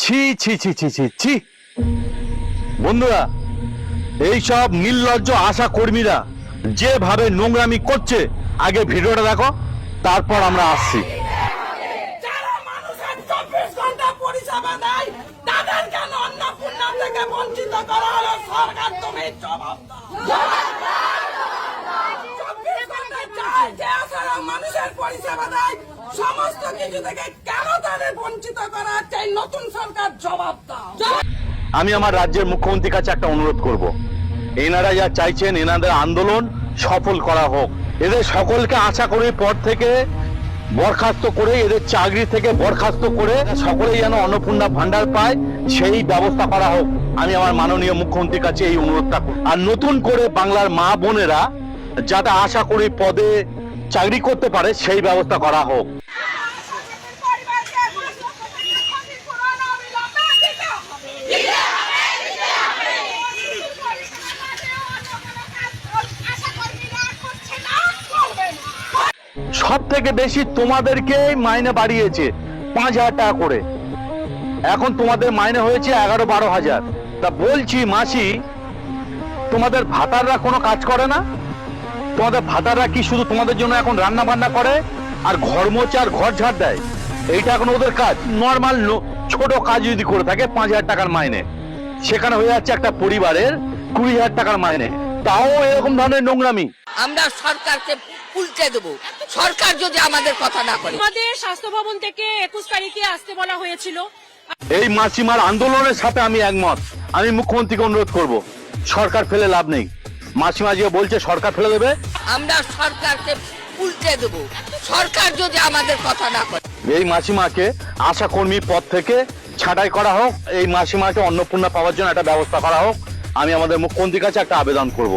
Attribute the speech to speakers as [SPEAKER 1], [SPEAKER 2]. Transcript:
[SPEAKER 1] ছি ছি ছি ছি ছি ছি বন্ধুরা, এইসব নির্লজ্জ আশা কর্মীরা যেভাবে নোংরামি করছে, আগে ভিডিওটা দেখো, তারপর আমরা আসছি।
[SPEAKER 2] যারা মানুষের 24 ঘন্টা পরিষেবা দেয় তাদের কেন অন্নপূর্ণা থেকে বঞ্চিত করা হলো? সরকার তুমি জবাব দাও। 24 ঘন্টা চাই যে আসলে মানুষের পরিষেবা দেয়, সমস্ত কিছু থেকে কেন তাদের বঞ্চিত করা হচ্ছে? এই নতুন সরকার জবাব দাও।
[SPEAKER 1] আমি আমার রাজ্যের মুখ্যমন্ত্রীর কাছে একটা অনুরোধ করব, এনারা যা চাইছেন এনাদের আন্দোলন সফল করা হোক। এদের সকলকে আশা করি পদ থেকে বরখাস্ত করে, এদের চাকরি থেকে বরখাস্ত করে সকলেই যেন অন্নপূর্ণা ভান্ডার পায়, সেই ব্যবস্থা করা হোক। আমি আমার মাননীয় মুখ্যমন্ত্রীর কাছে এই অনুরোধটা করি। আর নতুন করে বাংলার মা বোনেরা যাতে আশা করি পদে চাকরি করতে পারে, সেই ব্যবস্থা করা হোক। সব থেকে বেশি তোমাদেরকে মাইনে বাড়িয়েছে 5,000 টাকা করে, এখন তোমাদের মাইনে হয়েছে 11-12,000। তা বলছি মাসি, তোমাদের ভাতাররা কোনো কাজ করে না? তোমাদের ভাতাররা কি শুধু তোমাদের জন্য এখন রান্না বান্না করে আর ঘর মোছা আর ঘর ঝাড় দেয়? এইটা এখন ওদের কাজ। নর্মাল ছোট কাজ যদি করে থাকে 5,000 টাকার মাইনে, সেখানে হয়ে যাচ্ছে একটা পরিবারের 20,000 টাকার মাইনে, তাও এরকম ধরনের নোংরামি।
[SPEAKER 3] আমরা সরকারকে উল্টে দেবো, সরকার যদি আমাদের কথা না করে।
[SPEAKER 4] আমাদের স্বাস্থ্য ভবন থেকে 21 তারিখে আসতে বলা হয়েছিল।
[SPEAKER 1] এই মাসিমার আন্দোলনের সাথে আমি একমত। আমি মুখ্যমন্ত্রীকে অনুরোধ করব, সরকার ফেলে লাভ নেই। মাসিমা যে বলছে সরকার ফেলে দেবে,
[SPEAKER 3] আমরা সরকারকে উল্টে দেবো, সরকার যদি আমাদের কথা না করে।
[SPEAKER 1] এই মাসিমাকে আশা কর্মী পদ থেকে ছাঁটাই করা হোক, এই মাসিমাকে অন্নপূর্ণা পাওয়ার জন্য একটা ব্যবস্থা করা হোক। আমি আমাদের মুখ্যমন্ত্রীর কাছে একটা আবেদন করব।